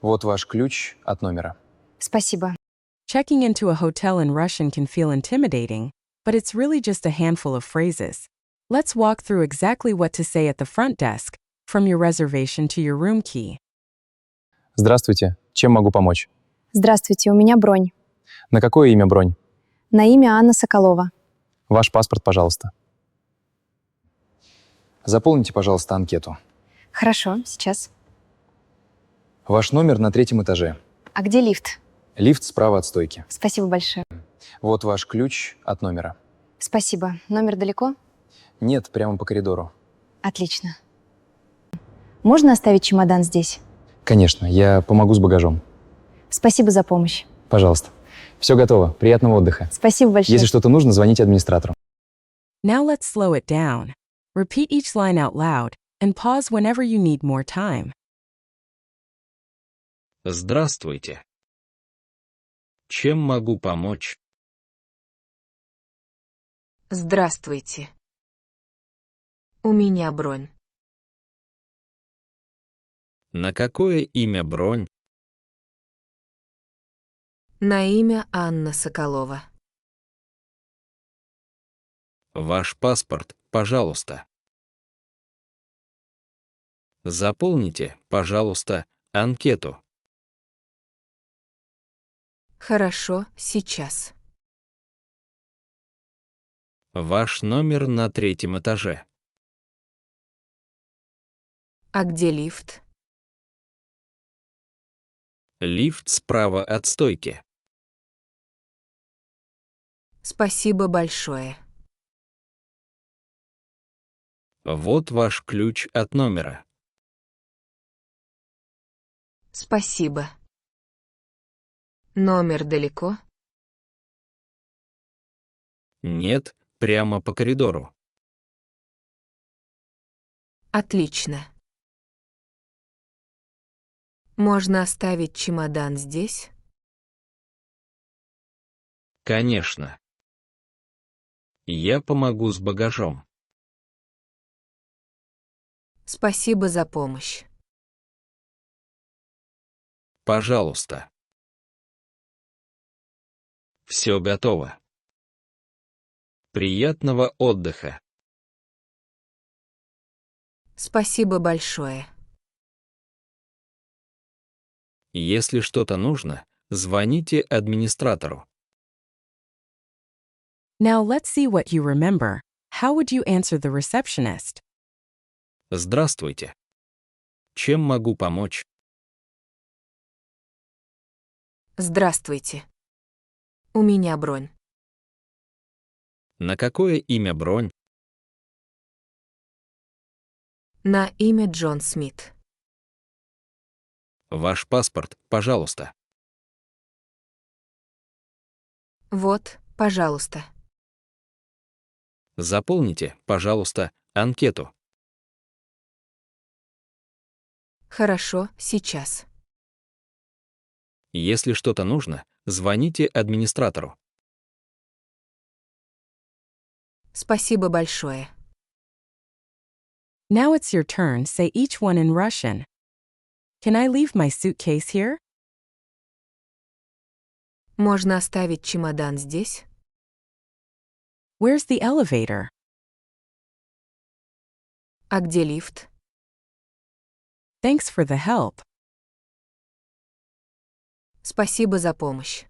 Вот ваш ключ от номера. Спасибо. Checking into a hotel in Russian can feel intimidating, but it's really just a handful of phrases. Let's walk through exactly what to say at the front desk, from your reservation to your room key. Здравствуйте. Чем могу помочь? Здравствуйте, у меня бронь. На какое имя бронь? На имя Анна Соколова. Ваш паспорт, пожалуйста. Заполните, пожалуйста, анкету. Хорошо, сейчас. Ваш номер на 3-м этаже. А где лифт? Лифт справа от стойки. Спасибо большое. Вот ваш ключ от номера. Спасибо. Номер далеко? Нет, прямо по коридору. Отлично. Можно оставить чемодан здесь? Конечно, я помогу с багажом. Спасибо за помощь. Пожалуйста. Все готово. Приятного отдыха. Спасибо большое. Если что-то нужно, звоните администратору. Now let's slow it down. Repeat each line out loud, and pause whenever you need more time. Здравствуйте. Чем могу помочь? Здравствуйте. У меня бронь. На какое имя бронь? На имя Анна Соколова. Ваш паспорт, пожалуйста. Заполните, пожалуйста, анкету. Хорошо, сейчас. Ваш номер на 3-м этаже. А где лифт? Лифт справа от стойки. Спасибо большое. Вот ваш ключ от номера. Спасибо. Номер далеко? Нет, прямо по коридору. Отлично. Можно оставить чемодан здесь? Конечно. Я помогу с багажом. Спасибо за помощь. Пожалуйста. Все готово. Приятного отдыха. Спасибо большое. Если что-то нужно, звоните администратору. Now let's see what you remember. How would you answer the receptionist? Здравствуйте. Чем могу помочь? Здравствуйте. У меня бронь. На какое имя бронь? На имя Джон Смит. Ваш паспорт, пожалуйста. Вот, пожалуйста. Заполните, пожалуйста, анкету. Хорошо, сейчас. Если что-то нужно, звоните администратору. Спасибо большое. Now it's your turn. Say each one in Russian. Can I leave my suitcase here? Можно оставить чемодан здесь? Where's the elevator? А где лифт? Thanks for the help. Спасибо за помощь.